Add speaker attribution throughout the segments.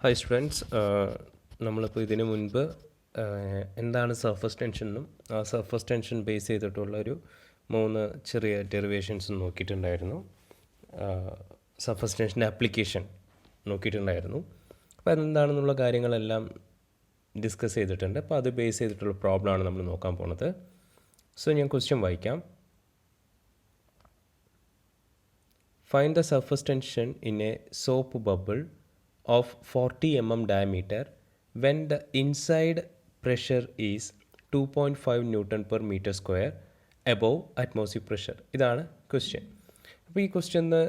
Speaker 1: Hi students, നമ്മളിപ്പോൾ ഇതിനു മുൻപ് എന്താണ് സർഫസ് ടെൻഷനും ആ സർഫസ് ടെൻഷൻ ബേസ് ചെയ്തിട്ടുള്ളൊരു 3 ചെറിയ ഡെറിവേഷൻസും നോക്കിയിട്ടുണ്ടായിരുന്നു. Surface ടെൻഷൻ്റെ application നോക്കിയിട്ടുണ്ടായിരുന്നു. അപ്പോൾ അതെന്താണെന്നുള്ള കാര്യങ്ങളെല്ലാം ഡിസ്കസ് ചെയ്തിട്ടുണ്ട്. അപ്പോൾ അത് ബേസ് ചെയ്തിട്ടുള്ള പ്രോബ്ലമാണ് നമ്മൾ നോക്കാൻ പോണത്. സോ ഞാൻ ക്വസ്റ്റ്യൻ വായിക്കാം. Find the surface tension in a soap bubble of 40 mm diameter when the inside pressure is 2.5 Newton per meter square above atmospheric pressure. ഇതാണ് ക്വസ്റ്റ്യൻ. അപ്പോൾ ഈ ക്വസ്റ്റ്യന്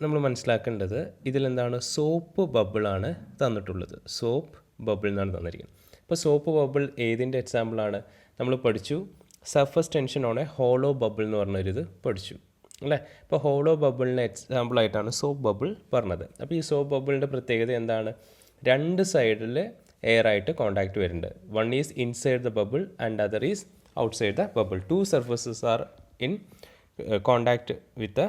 Speaker 1: നമ്മൾ മനസ്സിലാക്കേണ്ടത് ഇതിലെന്താണ്, സോപ്പ് ബബിളാണ് തന്നിട്ടുള്ളത്. സോപ്പ് ബബിൾ എന്നാണ് തന്നിരിക്കുന്നത്. അപ്പോൾ സോപ്പ് ബബിൾ ഏതിൻ്റെ എക്സാമ്പിളാണ്? നമ്മൾ പഠിച്ചു surface tension on A hollow bubble എന്ന് പറഞ്ഞൊരിത് പഠിച്ചു അല്ലേ. അപ്പോൾ ഹോളോ ബബിളിന് എക്സാമ്പിളായിട്ടാണ് സോപ്പ് ബബിൾ പറഞ്ഞത്. അപ്പോൾ ഈ സോപ്പ് ബബിളിൻ്റെ പ്രത്യേകത എന്താണ്? 2 സൈഡിൽ എയർ ആയിട്ട് കോണ്ടാക്റ്റ് വരുന്നുണ്ട്. One is inside the bubble and other is outside the bubble. 2 surfaces are in contact with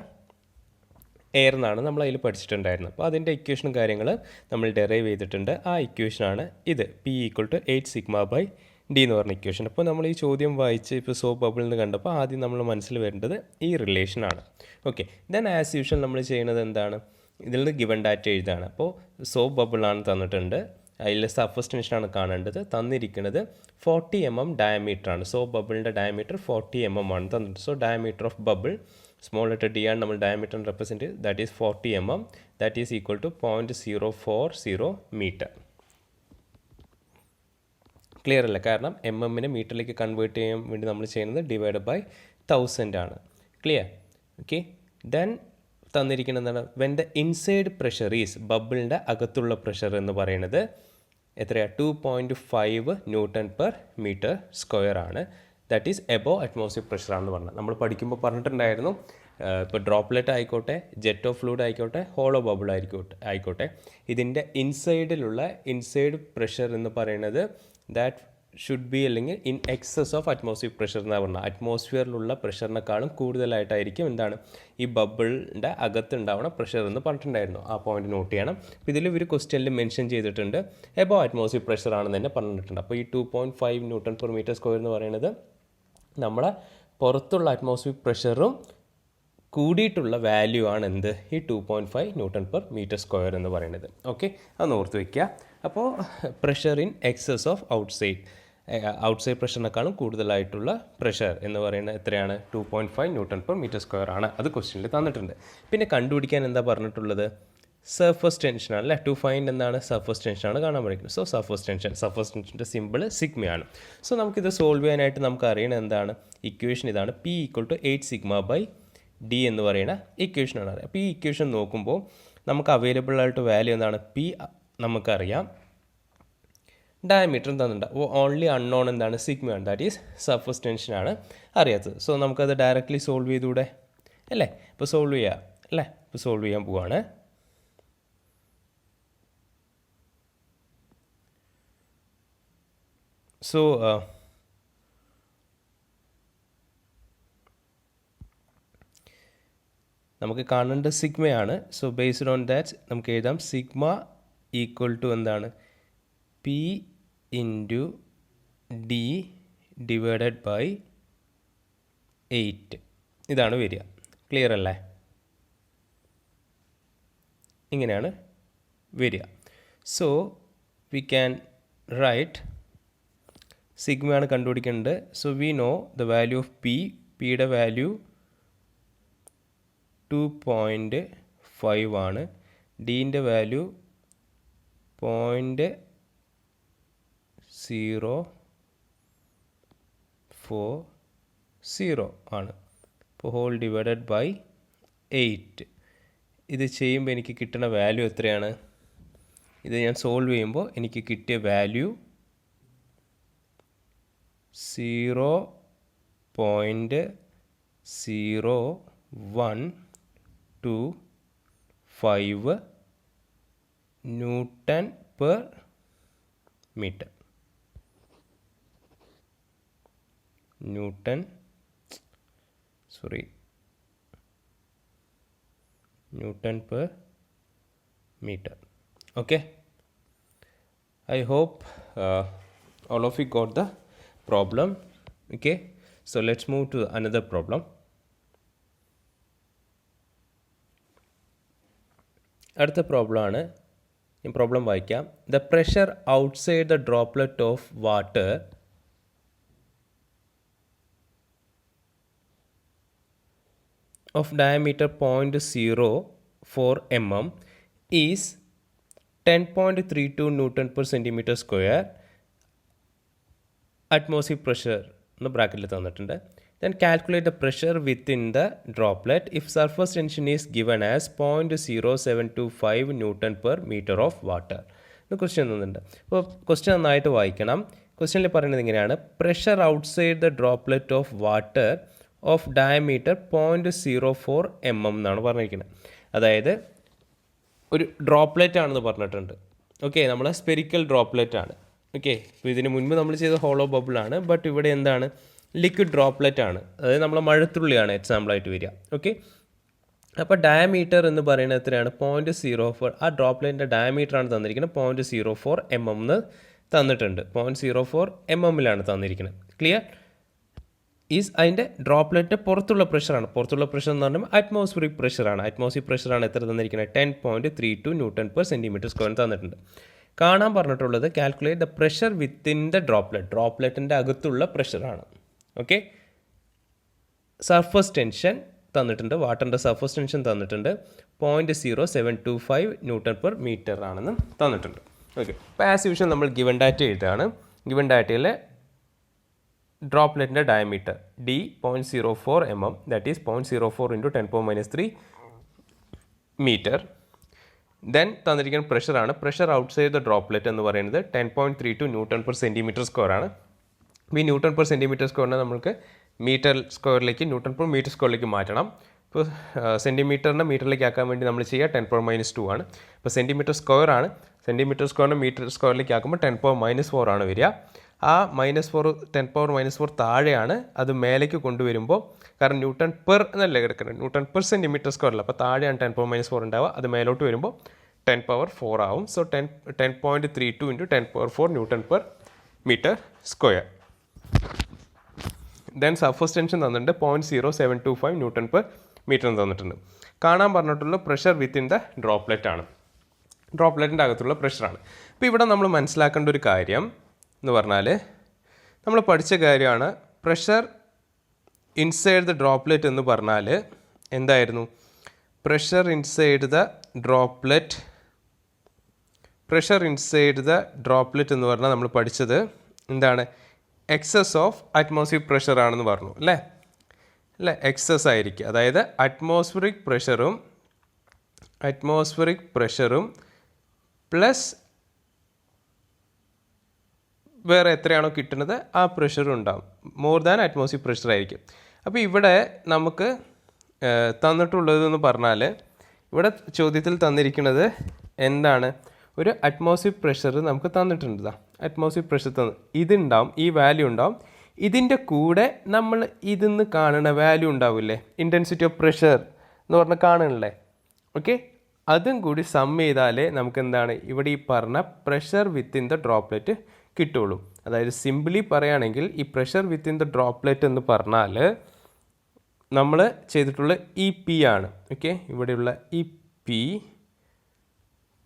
Speaker 1: air എന്നാണ് നമ്മൾ അതിൽ പഠിച്ചിട്ടുണ്ടായിരുന്നത്. അപ്പോൾ അതിൻ്റെ ഇക്വേഷനും കാര്യങ്ങൾ നമ്മൾ ഡെറൈവ് ചെയ്തിട്ടുണ്ട്. ആ ഇക്വേഷനാണ് ഇത്, P=8 σ/d എന്ന് പറഞ്ഞ ഇക്വേഷൻ. അപ്പോൾ നമ്മൾ ഈ ചോദ്യം വായിച്ച് ഇപ്പോൾ സോപ്പ് ബബിൾ എന്ന് കണ്ടപ്പോൾ ആദ്യം നമ്മൾ മനസ്സിൽ വരേണ്ടത് ഈ റിലേഷനാണ്. ഓക്കെ, ദെൻ ആസ് യൂഷ്വൽ നമ്മൾ ചെയ്യുന്നത് എന്താണ്, ഇതിൽ നിന്ന് ഗിവൺ ഡാറ്റ എഴുതാണ്. അപ്പോൾ സോപ്പ് ബബിളാണ് തന്നിട്ടുണ്ട്, അതിൽ സർഫസ് ടെൻഷനാണ് കാണേണ്ടത്. തന്നിരിക്കുന്നത് 40 mm ഡയമീറ്റർ ആണ്. സോപ്പ് ബബിളിൻ്റെ ഡയമീറ്റർ 40 mm ആണ് തന്നിട്ട്. So diameter of bubble small letter D ആണ് നമ്മൾ diameter represent, that is 40 mm, that is equal to 0.040 metre. Clear അല്ല, കാരണം എമ്മിനെ മീറ്ററിലേക്ക് കൺവേർട്ട് ചെയ്യാൻ വേണ്ടി നമ്മൾ ചെയ്യുന്നത് ഡിവൈഡ് ബൈ 1000 ആണ്. ക്ലിയർ? ഓക്കെ, ദെൻ തന്നിരിക്കുന്നത് എന്താണ്, when the inside pressure is, ബബിളിൻ്റെ അകത്തുള്ള പ്രഷർ എന്ന് പറയുന്നത് എത്രയാണ്, 2.5 ന്യൂട്ടൺ പെർ മീറ്റർ സ്ക്വയർ ആണ്. ദാറ്റ് ഈസ് എബോവ് അറ്റ്മോസ്ഫിയർ പ്രഷറാണെന്ന് പറഞ്ഞത് നമ്മൾ പഠിക്കുമ്പോൾ പറഞ്ഞിട്ടുണ്ടായിരുന്നു. ഇപ്പോൾ ഡ്രോപ്ലെറ്റ് ആയിക്കോട്ടെ, ജെറ്റ് ഓഫ് ഫ്ലൂയിഡ് ആയിക്കോട്ടെ, ഹോളോ ബബിൾ ആയിക്കോട്ടെ, ഇതിൻ്റെ ഇൻസൈഡിലുള്ള ഇൻസൈഡ് പ്രഷർ എന്ന് പറയുന്നത് ദാറ്റ് ഷുഡ് ബി, അല്ലെങ്കിൽ in excess of atmosphere pressure എന്നാണ് പറഞ്ഞത്. അറ്റ്മോസ്ഫിയറിലുള്ള പ്രഷറിനെക്കാളും കൂടുതലായിട്ടായിരിക്കും എന്താണ് ഈ ബബിളിൻ്റെ അകത്തുണ്ടാവുന്ന പ്രഷർ എന്ന് പറഞ്ഞിട്ടുണ്ടായിരുന്നു. ആ പോയിന്റ് നോട്ട് ചെയ്യണം. അപ്പോൾ ഇതിൽ ഒരു ക്വസ്റ്റ്യനിൽ മെൻഷൻ ചെയ്തിട്ടുണ്ട് എബോവ് അറ്റ്മോസ്ഫിയർ പ്രഷർ ആണെന്ന് തന്നെ പറഞ്ഞിട്ടുണ്ട്. അപ്പോൾ ഈ 2.5 ന്യൂട്ടൺ പെർ മീറ്റർ സ്ക്വയർ എന്ന് പറയുന്നത് നമ്മളെ പുറത്തുള്ള അറ്റ്മോസ്ഫിയർ പ്രഷറും കൂടിയിട്ടുള്ള വാല്യൂ ആണ് എന്ത്, ഈ 2.5 ന്യൂട്ടൺ പെർ മീറ്റർ സ്ക്വയർ എന്ന് പറയുന്നത്. ഓക്കെ, അത് ഓർത്ത് വയ്ക്കുക. അപ്പോൾ pressure in excess of outside പ്രഷറിനേക്കാളും കൂടുതലായിട്ടുള്ള പ്രഷർ എന്ന് പറയുന്നത് എത്രയാണ്, 2.5 ന്യൂട്ടൺ പെർ മീറ്റർ സ്ക്വയർ ആണ്. അത് ക്വസ്റ്റ്യനിൽ തന്നിട്ടുണ്ട്. പിന്നെ കണ്ടുപിടിക്കാൻ എന്താ പറഞ്ഞിട്ടുള്ളത്, സർഫസ് ടെൻഷനാണ് അല്ലേ. ടു ഫൈൻഡ് എന്താണ്, സർഫസ് ടെൻഷനാണ് കാണാൻ പഠിക്കുന്നത്. സോ സർഫസ് ടെൻഷൻ്റെ സിമ്പിൾ സിഗ്മയാണ്. സോ നമുക്കിത് സോൾവ് ചെയ്യാനായിട്ട് നമുക്ക് അറിയണത് എന്താണ്, ഇക്വേഷൻ ഇതാണ്, P=8 σ/d എന്ന് പറയുന്ന ഇക്വേഷനാണ്. അപ്പോൾ ഈ ഇക്വേഷൻ നോക്കുമ്പോൾ നമുക്ക് അവൈലബിൾ ആയിട്ട് വാല്യൂ എന്താണ്, P നമുക്കറിയാം, ഡയമീറ്ററും തന്നിട്ടുണ്ട്. അപ്പോൾ ഓൺലി അൺനോൺ എന്താണ്, സിഗ്മയാണ്, ദാറ്റ് ഈസ് സർഫസ് ടെൻഷനാണ് അറിയാത്തത്. സോ നമുക്കത് ഡയറക്റ്റ്ലി സോൾവ് ചെയ്തുകൂടെ അല്ലേ. ഇപ്പോൾ സോൾവ് ചെയ്യാം അല്ലേ. ഇപ്പോൾ സോൾവ് ചെയ്യാൻ പോവാണ്. സോ നമുക്ക് കാണേണ്ട സിഗ്മയാണ്. സോ ബേസ്ഡ് ഓൺ ദാറ്റ് നമുക്ക് എഴുതാം സിഗ്മ ഈക്വൽ ടു എന്താണ്, P/d ഡിവൈഡഡ് ബൈ 8. ഇതാണ് വരിക. ക്ലിയർ അല്ലേ? ഇങ്ങനെയാണ് വരിക. സോ വി ക്യാൻ റൈറ്റ്, സിഗ്മയാണ് കണ്ടുപിടിക്കേണ്ടത്. So we know the value of പിയുടെ വാല്യൂ 2.5 ആണ്. ഡീൻ്റെ വാല്യൂ 0.040 ആണ്. ഇപ്പോൾ ഹോൾ ഡിവൈഡഡ് ബൈ 8. ഇത് ചെയ്യുമ്പോൾ എനിക്ക് കിട്ടുന്ന വാല്യൂ എത്രയാണ്, ഇത് ഞാൻ സോൾവ് ചെയ്യുമ്പോൾ എനിക്ക് കിട്ടിയ value 0.0125 newton per metre. Newton per metre. Okay, I hope all of you got the problem. Okay, so let's move to another problem. അടുത്ത പ്രോബ്ലമാണ്. ഞാൻ പ്രോബ്ലം വായിക്കാം. The pressure outside the droplet of water of diameter 0.04 mm is 10.32 Newton per centimeter square atmospheric pressure എന്ന് ബ്രാക്കറ്റിൽ തന്നിട്ടുണ്ട്. Then calculate the pressure within the droplet if surface tension is given as 0.0725 Newton per meter of water. എന്ന് question തന്നിട്ടുണ്ട്. അപ്പോൾ question നന്നായിട്ട് വായിക്കണം. ക്വസ്റ്റ്യനിൽ പറയുന്നത് ഇങ്ങനെയാണ്: pressure outside the droplet of water of diameter 0.04 mm എന്നാണ് പറഞ്ഞിരിക്കുന്നത്. അതായത് ഒരു ഡ്രോപ്ലെറ്റ് ആണെന്ന് പറഞ്ഞിട്ടുണ്ട്. ഓക്കെ, നമ്മൾ സ്പെരിക്കൽ ഡ്രോപ്ലെറ്റ് ആണ്. ഓക്കെ, അപ്പോൾ ഇതിന് മുൻപ് നമ്മൾ ചെയ്ത ഹോളോ ബബിളാണ്. ബട്ട് ഇവിടെ എന്താണ്? ലിക്വിഡ് ഡ്രോപ്ലെറ്റ് ആണ്. അതായത് നമ്മൾ മഴത്തുള്ളിയാണ് എക്സാമ്പിളായിട്ട് വരിക. ഓക്കെ, അപ്പോൾ ഡയമീറ്റർ എന്ന് പറയുന്നത് എത്രയാണ്? 0.04. ആ ഡ്രോപ്ലെറ്റിൻ്റെ ഡയമീറ്റർ ആണ് തന്നിരിക്കുന്നത്. 0.04 mm എന്ന് തന്നിട്ടുണ്ട്. 0.04 mm തന്നിരിക്കുന്നത്. ക്ലിയർ? ഈസ് അതിൻ്റെ ഡ്രോപ്ലെറ്റിൻ്റെ പുറത്തുള്ള പ്രഷറാണ്. പുറത്തുള്ള പ്രഷർ എന്ന് പറയുമ്പോൾ അറ്റ്മോസ്ഫിയറിക് പ്രഷറാണ്. അറ്റ്മോസ്ഫിയറിക് പ്രഷറാണ് എത്ര തന്നിരിക്കുന്നത്? 10.32 Newton per centimeter square തന്നിട്ടുണ്ട്. കാണാൻ പറഞ്ഞിട്ടുള്ളത് calculate the pressure within the droplet. ഡ്രോപ്ലെറ്റിൻ്റെ അകത്തുള്ള പ്രഷറാണ്. ഓക്കെ, സർഫസ് ടെൻഷൻ തന്നിട്ടുണ്ട്. വാട്ടറിൻ്റെ സർഫസ് ടെൻഷൻ തന്നിട്ടുണ്ട്. 0.0725 Newton per meter ആണെന്ന് തന്നിട്ടുണ്ട്. ഓക്കെ, അപ്പോൾ ആസ് യൂഷ്വൽ നമ്മൾ ഗിവൻ ഡാറ്റ എഴുതുകയാണ്. ഗിവൻ ഡാറ്റയിൽ ഡ്രോപ്ലെറ്റിൻ്റെ diameter d 0.04 mm, that is 0.04 × 10⁻³ metre. Then തന്നിരിക്കുന്ന പ്രഷറാണ്. പ്രഷർ ഔട്ട്സൈഡ് ദ ഡ്രോപ്ലെറ്റ് എന്ന് പറയുന്നത് 10.32 Newton per centimeter square ആണ്. ഈ ന്യൂട്ടൺ പെർ സെൻറ്റിമീറ്റർ സ്ക്വയറിനെ നമുക്ക് മീറ്റർ സ്ക്വയറിലേക്ക് ന്യൂട്ടൺ പെർ മീറ്റർ സ്ക്വയറിലേക്ക് മാറ്റണം. ഇപ്പോൾ സെൻറ്റിമീറ്ററിനെ മീറ്ററിലേക്ക് ആക്കാൻ വേണ്ടി നമ്മൾ ചെയ്യുക 10⁻² ആണ്. ഇപ്പോൾ സെൻറ്റിമീറ്റർ സ്ക്വയർ ആണ്. സെൻറ്റിമീറ്റർ സ്ക്വയറിനെ മീറ്റർ സ്ക്വയറിലേക്ക് ആക്കുമ്പോൾ 10⁻⁴ ആണ് വരിക. ആ -4 10⁻⁴ താഴെയാണ്. അത് മേലേക്ക് കൊണ്ടുവരുമ്പോൾ, കാരണം ന്യൂട്ടൺ പെർ എന്നല്ലേ കിടക്കുന്നത്, ന്യൂട്ടൺ പെർ സെൻറ്റിമീറ്റർ സ്ക്വയറിൽ, അപ്പോൾ താഴെയാണ് 10⁻⁴ ഉണ്ടാവുക. അത് മേലോട്ട് വരുമ്പോൾ 10⁴ ആവും. So 10.32 × 10⁴ Newton per meter square. Then surface tension തന്നിട്ടുണ്ട് 0.0725 Newton per meter തന്നിട്ടുണ്ട്. കാണാൻ പറഞ്ഞിട്ടുള്ള പ്രഷർ വിത്തിൻ ദ ഡ്രോപ്ലെറ്റ് ആണ്. ഡ്രോപ്ലെറ്റിൻ്റെ അകത്തുള്ള പ്രഷറാണ്. അപ്പോൾ ഇവിടെ നമ്മൾ മനസ്സിലാക്കേണ്ട ഒരു കാര്യം എന്ന് പറഞ്ഞാൽ, നമ്മൾ പഠിച്ച കാര്യമാണ് പ്രഷർ ഇൻസൈഡ് ദ ഡ്രോപ്ലെറ്റ് എന്ന് പറഞ്ഞാൽ എന്തായിരുന്നു? പ്രഷർ ഇൻസൈഡ് ദ ഡ്രോപ്ലെറ്റ് എന്ന് പറഞ്ഞാൽ നമ്മൾ പഠിച്ചത് എന്താണ്? എക്സസ് ഓഫ് അറ്റ്മോസ്ഫിയറിക് പ്രഷർ ആണെന്ന് പറഞ്ഞു അല്ലേ? എക്സസ് ആയിരിക്കും. അതായത് അറ്റ്മോസ്ഫിയറിക് പ്രഷറും പ്ലസ് വേറെ എത്രയാണോ കിട്ടുന്നത് ആ പ്രഷറും ഉണ്ടാകും. മോർ ദാൻ അറ്റ്മോസ്ഫിയറിക് പ്രഷർ ആയിരിക്കും. അപ്പോൾ ഇവിടെ നമുക്ക് തന്നിട്ടുള്ളതെന്ന് പറഞ്ഞാൽ, ഇവിടെ ചോദ്യത്തിൽ തന്നിരിക്കുന്നത് എന്താണ്? ഒരു അറ്റ്മോസ്ഫിയറിക് പ്രഷർ നമുക്ക് തന്നിട്ടുണ്ട്. അറ്റ്മോസ്ഫിയറിക് പ്രഷർ ഇതുണ്ടാവും, ഈ വാല്യൂ ഉണ്ടാവും. ഇതിൻ്റെ കൂടെ നമ്മൾ ഇതിന്ന് കാണുന്ന വാല്യൂ ഉണ്ടാവില്ലേ, ഇൻറ്റൻസിറ്റി ഓഫ് പ്രഷർ എന്ന് പറഞ്ഞാൽ കാണുന്നില്ലേ? ഓക്കെ, അതും കൂടി സം ചെയ്താലേ നമുക്ക് എന്താണ് ഇവിടെ ഈ പറഞ്ഞ പ്രഷർ വിത്തിൻ ദ ഡ്രോപ്ലെറ്റ് കിട്ടുള്ളൂ. അതായത് സിംപിളി പറയുകയാണെങ്കിൽ ഈ പ്രഷർ വിത്തിൻ ദ ഡ്രോപ്ലെറ്റ് എന്ന് പറഞ്ഞാൽ നമ്മൾ ചെയ്തിട്ടുള്ള ഈ പി ആണ്. ഓക്കെ, ഇവിടെയുള്ള ഈ പി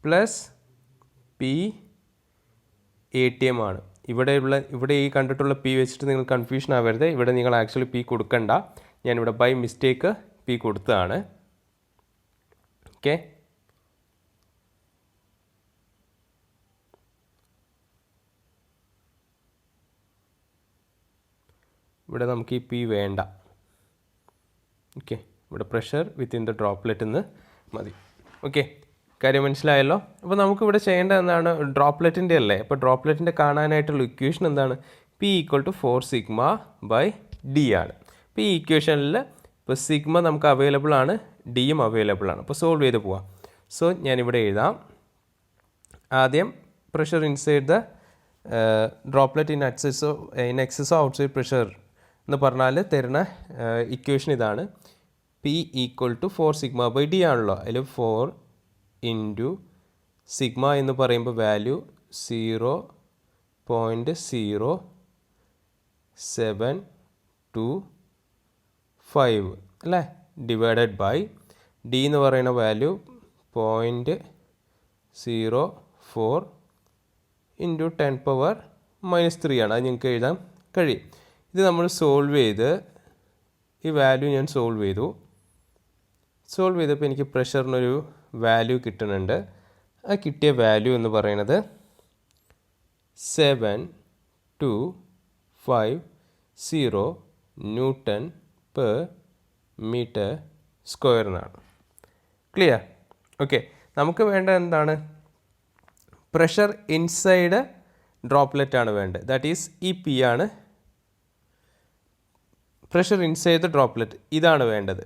Speaker 1: പ്ലസ് പി ATM ആണ്. ഇവിടെ ഈ കണ്ടിട്ടുള്ള പി വെച്ചിട്ട് നിങ്ങൾ കൺഫ്യൂഷൻ ആവരുത്. ഇവിടെ നിങ്ങൾ ആക്ച്വലി പി കൊടുക്കണ്ട. ഞാനിവിടെ ബൈ മിസ്റ്റേക്ക് പി കൊടുത്തതാണ്. ഓക്കെ, ഇവിടെ നമുക്ക് ഈ പി വേണ്ട. ഓക്കെ, ഇവിടെ പ്രഷർ വിത്തിൻ ദ ഡ്രോപ്ലെറ്റ് എന്ന് മതി. ഓക്കെ, കാര്യം മനസ്സിലായല്ലോ? അപ്പോൾ നമുക്കിവിടെ ചെയ്യേണ്ട എന്താണ്? ഡ്രോപ്ലെറ്റിൻ്റെ അല്ലേ? അപ്പോൾ ഡ്രോപ്ലെറ്റിൻ്റെ കാണാനായിട്ടുള്ള ഇക്വേഷൻ എന്താണ്? P = 4σ/d ആണ്. അപ്പോൾ ഈ ഇക്വേഷനിൽ ഇപ്പോൾ സിഗ്മ നമുക്ക് അവൈലബിൾ ആണ്, ഡിയും അവൈലബിൾ ആണ്. അപ്പോൾ സോൾവ് ചെയ്ത് പോവാം. സോ ഞാനിവിടെ എഴുതാം. ആദ്യം pressure inside the droplet in excess outside pressure എന്ന് പറഞ്ഞാൽ തരുന്ന ഇക്വേഷൻ ഇതാണ്. P = 4σ/d ആണല്ലോ. അതിൽ 4 × സിഗ്മ എന്ന് പറയുമ്പോൾ വാല്യൂ 0.0725 അല്ലേ, ഡിവൈഡഡ് ബൈ ഡി എന്ന് പറയുന്ന വാല്യൂ 0.04 ഇൻറ്റു 10⁻³ ആണ്. അത് നിങ്ങൾക്ക് എഴുതാൻ കഴിയും. ഇത് നമ്മൾ സോൾവ് ചെയ്ത് ഈ വാല്യൂ ഞാൻ സോൾവ് ചെയ്തപ്പോൾ എനിക്ക് പ്രഷറിനൊരു വാല്യൂ കിട്ടുന്നുണ്ട്. ആ കിട്ടിയ വാല്യൂ എന്ന് പറയുന്നത് 7250 Nm/m² എന്നാണ്. ക്ലിയർ? ഓക്കെ, നമുക്ക് വേണ്ട എന്താണ്? പ്രഷർ ഇൻസൈഡ് ഡ്രോപ്ലെറ്റ് ആണ് വേണ്ടത്. ദാറ്റ് ഈസ് ഈ പി ആണ് പ്രഷർ ഇൻസൈഡ് ദ ഡ്രോപ്ലെറ്റ്. ഇതാണ് വേണ്ടത്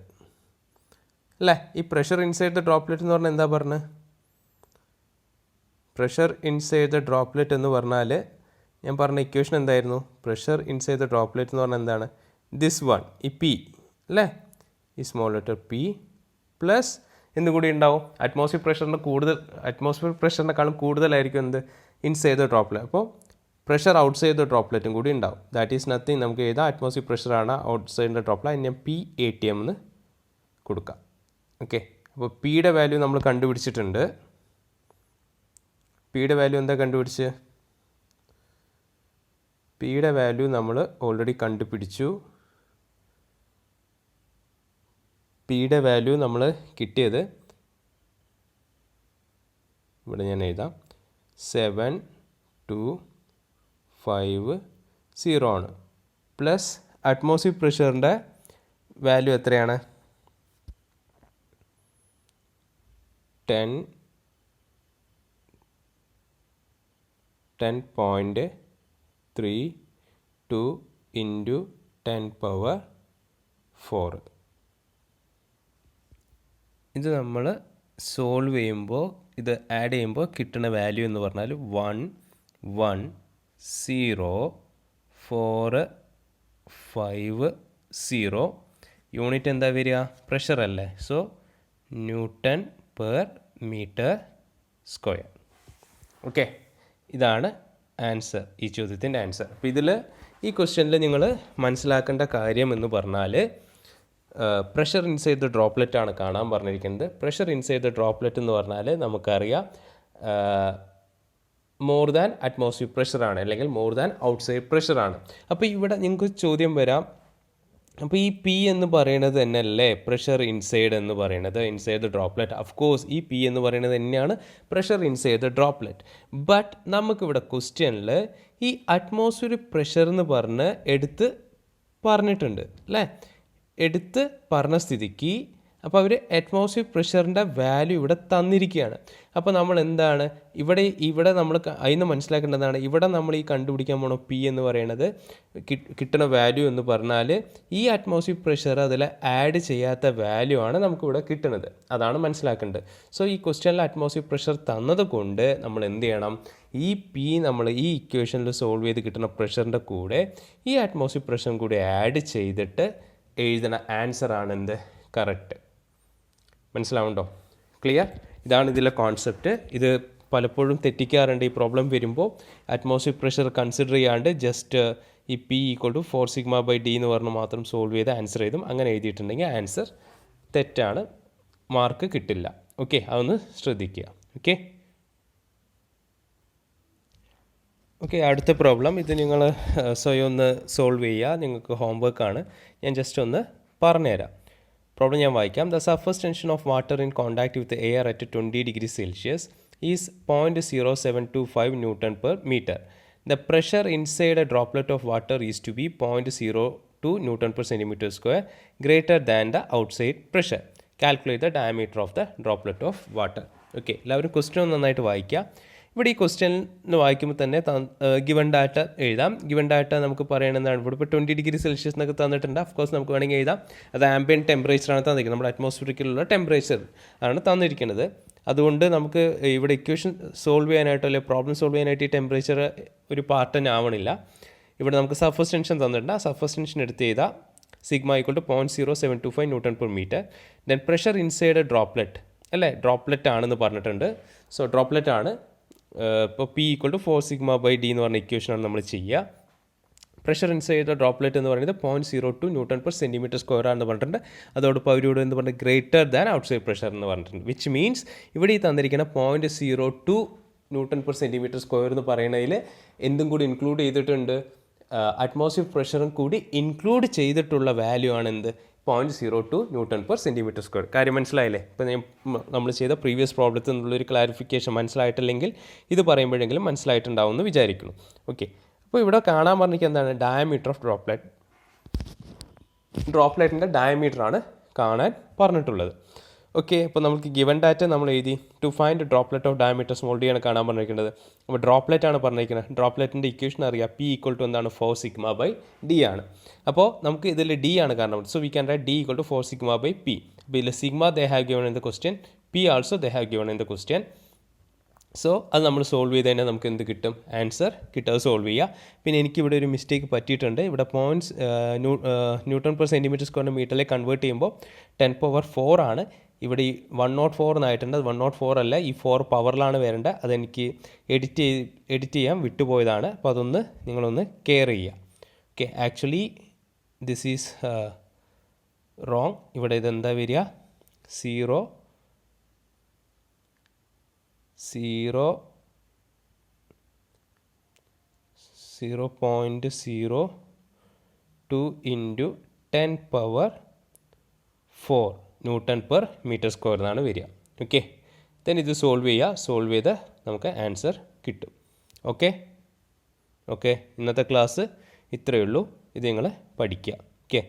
Speaker 1: അല്ലേ? ഈ പ്രഷർ ഇൻസൈഡ് ദ ഡ്രോപ്ലെറ്റ് എന്ന് പറഞ്ഞാൽ എന്താ പറഞ്ഞത്? പ്രഷർ ഇൻസൈഡ് ദ ഡ്രോപ്ലെറ്റ് എന്ന് പറഞ്ഞാൽ ഞാൻ പറഞ്ഞ ഇക്വേഷൻ എന്തായിരുന്നു? പ്രഷർ ഇൻസൈഡ് ദ ഡ്രോപ്ലെറ്റ് എന്ന് പറഞ്ഞാൽ എന്താണ്? ദിസ് വൺ, ഈ പി അല്ലേ, ഈ സ്മോൾ ലെറ്റർ പി പ്ലസ് എന്തുകൂടി ഉണ്ടാവും? അറ്റ്മോസ്ഫിയർ പ്രഷറിനെക്കാളും കൂടുതലായിരിക്കും എന്ത്? Inside the droplet. അപ്പോൾ പ്രഷർ ഔട്ട്സൈഡ് ദ ഡ്രോപ്ലെറ്റും കൂടി ഉണ്ടാവും. ദാറ്റ് ഈസ് നത്തിങ്, നമുക്ക് എഴുതാം അറ്റ്മോസ്ഫിയർ പ്രഷറാണ് ഔട്ട്സൈഡ് ദ ഡ്രോപ്ലെറ്റ്. അതിന് PATM എന്ന് കൊടുക്കാം. ഓക്കെ, അപ്പോൾ പിയുടെ വാല്യൂ നമ്മൾ കണ്ടുപിടിച്ചിട്ടുണ്ട്. പിയുടെ വാല്യൂ എന്താ കണ്ടുപിടിച്ച്? പിയുടെ വാല്യൂ നമ്മൾ ഓൾറെഡി കണ്ടുപിടിച്ചു. പിയുടെ വാല്യൂ നമ്മൾ കിട്ടിയത് ഇവിടെ ഞാൻ എഴുതാം 7250 ആണ്. പ്ലസ് അറ്റ്മോസ്ഫിയർ പ്രഷറിൻ്റെ വാല്യൂ എത്രയാണ്? 10.32 ഇൻറ്റു 10⁻⁴. ഇത് നമ്മൾ സോൾവ് ചെയ്യുമ്പോൾ, ഇത് ആഡ് ചെയ്യുമ്പോൾ കിട്ടുന്ന വാല്യൂ എന്ന് പറഞ്ഞാൽ 11045 യൂണിറ്റ് എന്താ വരിക? പ്രഷർ അല്ലേ. So Nm/m². ഓക്കെ, ഇതാണ് ആൻസർ, ഈ ചോദ്യത്തിൻ്റെ ആൻസർ. അപ്പോൾ ഇതിൽ ഈ ക്വസ്റ്റ്യനിൽ നിങ്ങൾ മനസ്സിലാക്കേണ്ട കാര്യം എന്ന് പറഞ്ഞാൽ പ്രഷർ ഇൻസൈഡ് ദ ഡ്രോപ്ലെറ്റ് ആണ് കാണാൻ പറഞ്ഞിരിക്കുന്നത്. പ്രഷർ ഇൻസൈഡ് ദ ഡ്രോപ്ലെറ്റ് എന്ന് പറഞ്ഞാൽ നമുക്കറിയാം മോർ ദാൻ അറ്റ്മോസ്ഫിയർ പ്രഷറാണ്, അല്ലെങ്കിൽ മോർ ദാൻ ഔട്ട്സൈഡ് പ്രഷറാണ്. അപ്പോൾ ഇവിടെ നിങ്ങൾക്ക് ചോദ്യം വരാം, അപ്പോൾ ഈ പി എന്ന് പറയുന്നത് തന്നെയല്ലേ പ്രഷർ ഇൻസൈഡ് എന്ന് പറയുന്നത്, inside the droplet? Of course ഈ പി എന്ന് പറയുന്നത് തന്നെയാണ് pressure inside the droplet. But നമുക്കിവിടെ ക്വസ്റ്റ്യനിൽ ഈ അറ്റ്മോസ്ഫിയർ പ്രഷർ എന്ന് പറഞ്ഞ് എടുത്ത് പറഞ്ഞിട്ടുണ്ട് അല്ലേ? എടുത്ത് പറഞ്ഞ സ്ഥിതിക്ക് അപ്പോൾ അവർ അറ്റ്മോസ്ഫിയർ പ്രഷറിൻ്റെ വാല്യൂ ഇവിടെ തന്നിരിക്കുകയാണ്. അപ്പോൾ നമ്മൾ എന്താണ് ഇവിടെ നമ്മൾ അതിന് മനസ്സിലാക്കേണ്ടതാണ്, ഇവിടെ നമ്മൾ ഈ കണ്ടുപിടിക്കാൻ പോണ പി എന്ന് പറയുന്നത് കിട്ടുന്ന വാല്യൂ എന്ന് പറഞ്ഞാൽ ഈ അറ്റ്മോസ്ഫിയർ പ്രഷർ അതിൽ ആഡ് ചെയ്യാത്ത വാല്യൂ ആണ് നമുക്കിവിടെ കിട്ടുന്നത്. അതാണ് മനസ്സിലാക്കേണ്ടത്. സോ ഈ ക്വസ്റ്റ്യനിൽ അറ്റ്മോസ്ഫിയർ പ്രഷർ തന്നത് കൊണ്ട് നമ്മൾ എന്ത് ചെയ്യണം? ഈ പി നമ്മൾ ഈ ഇക്വേഷനിൽ സോൾവ് ചെയ്ത് കിട്ടുന്ന പ്രഷറിൻ്റെ കൂടെ ഈ അറ്റ്മോസ്ഫിയർ പ്രഷറും കൂടി ആഡ് ചെയ്തിട്ട് എഴുതുന്ന ആൻസറാണ് എന്ത്? കറക്റ്റ്. മനസ്സിലാവുണ്ടോ? ക്ലിയർ? ഇതാണ് ഇതിലെ കോൺസെപ്റ്റ്. ഇത് പലപ്പോഴും തെറ്റിക്കാറുണ്ട്. ഈ പ്രോബ്ലം വരുമ്പോൾ അറ്റ്മോസ്ഫിയർ പ്രഷർ കൺസിഡർ ചെയ്യാണ്ട് ജസ്റ്റ് ഈ P = 4σ/d എന്ന് പറഞ്ഞ് മാത്രം സോൾവ് ചെയ്ത് ആൻസർ ചെയ്തും അങ്ങനെ എഴുതിയിട്ടുണ്ടെങ്കിൽ ആൻസർ തെറ്റാണ്, മാർക്ക് കിട്ടില്ല. ഓക്കെ, അതൊന്ന് ശ്രദ്ധിക്കുക. ഓക്കെ, അടുത്ത പ്രോബ്ലം ഇത് നിങ്ങൾ സ്വയം ഒന്ന് സോൾവ് ചെയ്യുക. നിങ്ങൾക്ക് ഹോംവർക്കാണ്, ഞാൻ ജസ്റ്റ് ഒന്ന് പറഞ്ഞുതരാം. പ്രോബ്ലം ഞാൻ വായിക്കാം. The surface tension of water in contact with air at 20 degree Celsius is 0.0725 Nm/m. The pressure inside a droplet of water is to be 0.02 Nm/cm², greater than the outside pressure. Calculate the diameter of the droplet of water. Okay, എല്ലാവരും question നന്നായിട്ട് വായിക്കുക. ഇവിടെ ഈ question വായിക്കുമ്പോൾ തന്നെ given data എഴുതാം. Given data നമുക്ക് പറയണമെന്നാണ്. ഇവിടെ ഇപ്പോൾ 20 ഡിഗ്രി സെൽഷ്യസ് എന്നൊക്കെ തന്നിട്ടുണ്ട്. ഓഫ്കോഴ്സ് നമുക്ക് വേണമെങ്കിൽ എഴുതാം അത് ആംബിയൻറ്റ് ടെമ്പറേച്ചറാണ് തന്നിരിക്കുന്നത്, നമ്മുടെ അറ്റ്മോസ്ഫിയറിലുള്ള ടെമ്പറേച്ചർ ആണ് തന്നിരിക്കുന്നത്. അതുകൊണ്ട് നമുക്ക് ഇവിടെ ഇക്വേഷൻ സോൾവ് ചെയ്യാനായിട്ടോ അല്ലെങ്കിൽ പ്രോബ്ലം സോൾവ് ചെയ്യാനായിട്ട് ഈ ടെമ്പറേച്ചർ ഒരു പാർട്ട് തന്നെ ആവണില്ല. ഇവിടെ നമുക്ക് സർഫസ് ടെൻഷൻ തന്നിട്ടുണ്ട്. ആ സർഫസ് ടെൻഷൻ എടുത്ത് ചെയ്താൽ sigma = 0.0725 Nm/m. Then pressure inside droplet അല്ലേ, ഡ്രോപ്ലെറ്റ് ആണെന്ന് പറഞ്ഞിട്ടുണ്ട്. സോ ഡ്രോപ്ലെറ്റ് ആണ്. ഇപ്പോൾ P equal to 4 sigma by D എന്ന് പറഞ്ഞ ഇക്വേഷനാണ് നമ്മൾ ചെയ്യുക. പ്രഷർ ഇൻസൈഡ് ദ ഡ്രോപ്ലെറ്റ് എന്ന് പറയുന്നത് 0.02 ന്യൂട്ടൺ പെർ സെൻറ്റിമീറ്റർ സ്ക്വയർ ആണെന്ന് പറഞ്ഞിട്ടുണ്ട്. അതോടൊപ്പം അവരോട് എന്ന് പറഞ്ഞാൽ ഗ്രേറ്റർ ദാൻ ഔട്ട്സൈഡ് പ്രഷർ എന്ന് പറഞ്ഞിട്ടുണ്ട്. വിച്ച് മീൻസ് ഇവിടെ ഈ തന്നിരിക്കുന്ന 0.02 ന്യൂട്ടൺ പെർ സെൻറ്റിമീറ്റർ സ്ക്വയർ എന്ന് പറയുന്നതിൽ എന്തും കൂടി ഇൻക്ലൂഡ് ചെയ്തിട്ടുണ്ട്, അറ്റ്മോസ്ഫിയർ പ്രഷറും കൂടി ഇൻക്ലൂഡ് ചെയ്തിട്ടുള്ള വാല്യൂ ആണ് എന്ത് 0.02 ന്യൂട്ടൺ പെർ സെൻറ്റിമീറ്റർ സ്ക്വയർ. കാര്യം മനസ്സിലായില്ലേ? ഇപ്പോൾ നമ്മൾ ചെയ്ത പ്രീവിയസ് പ്രോബ്ലത്തിൽ നിന്നുള്ളൊരു ക്ലാരിഫിക്കേഷൻ മനസ്സിലായിട്ടില്ലെങ്കിൽ ഇത് പറയുമ്പോഴെങ്കിലും മനസ്സിലായിട്ടുണ്ടാവും എന്ന് വിചാരിക്കുന്നു. ഓക്കെ, അപ്പോൾ ഇവിടെ കാണാൻ പറഞ്ഞിരിക്കുക എന്താണ്, ഡയമീറ്റർ ഓഫ് ഡ്രോപ്ലെറ്റ്. ഡ്രോപ്ലെറ്റിൻ്റെ ഡയമീറ്ററാണ് കാണാൻ പറഞ്ഞിട്ടുള്ളത്. ഓക്കെ, അപ്പോൾ നമുക്ക് ഗിവൻ ഡാറ്റ നമ്മൾ എഴുതി. To find droplet of diameter small D ആണ് കാണാൻ പറഞ്ഞിരിക്കുന്നത്. അപ്പോൾ ഡ്രോപ്ലെറ്റ് ആണ് പറഞ്ഞിരിക്കുന്നത്. ഡ്രോപ്ലെറ്റിൻ്റെ ഇക്വേഷൻ അറിയാം, പി ഈക്വൽ ടു എന്താണ് 4 സിഗ്മ ബൈ ഡി ആണ്. അപ്പോൾ നമുക്ക് ഇതിൽ ഡി ആണ് കാരണം. So we can write D equal to 4 sigma by P. അപ്പോൾ ഇതിൽ sigma they have given in the question, P also they have given in the question. So അത് നമ്മൾ സോൾവ് ചെയ്ത് കഴിഞ്ഞാൽ നമുക്ക് എന്ത് കിട്ടും, ആൻസർ കിട്ടും. അത് സോൾവ് ചെയ്യുക. പിന്നെ എനിക്കിവിടെ ഒരു മിസ്റ്റേക്ക് പറ്റിയിട്ടുണ്ട്. ഇവിടെ ന്യൂട്ടൺ പെർ സെൻറ്റിമീറ്റർ സ്ക്വയറിൻ്റെ മീറ്ററിലേക്ക് കൺവേർട്ട് ചെയ്യുമ്പോൾ 10⁴ ആണ്. ഇവിടെ ഈ 104 എന്നായിട്ടുണ്ട്. അത് 104 അല്ല, ഈ 4 പവറിലാണ് വരേണ്ടത്. അതെനിക്ക് എഡിറ്റ് ചെയ്യാൻ വിട്ടുപോയതാണ്. അപ്പോൾ അതൊന്ന് നിങ്ങളൊന്ന് കെയർ ചെയ്യുക. Okay, actually this is wrong. ഇവിടെ ഇതെന്താ വരിക, 0.02 into 10⁴ newton per metre square എന്നാണ് വരിക. ഓക്കെ, ദെൻ ഇത് സോൾവ് ചെയ്യുക. സോൾവ് ചെയ്ത് നമുക്ക് ആൻസർ കിട്ടും. ഓക്കെ, ഇന്നത്തെ ക്ലാസ് ഇത്രയേ ഉള്ളൂ. ഇത് നിങ്ങൾ പഠിക്കുക. ഓക്കെ.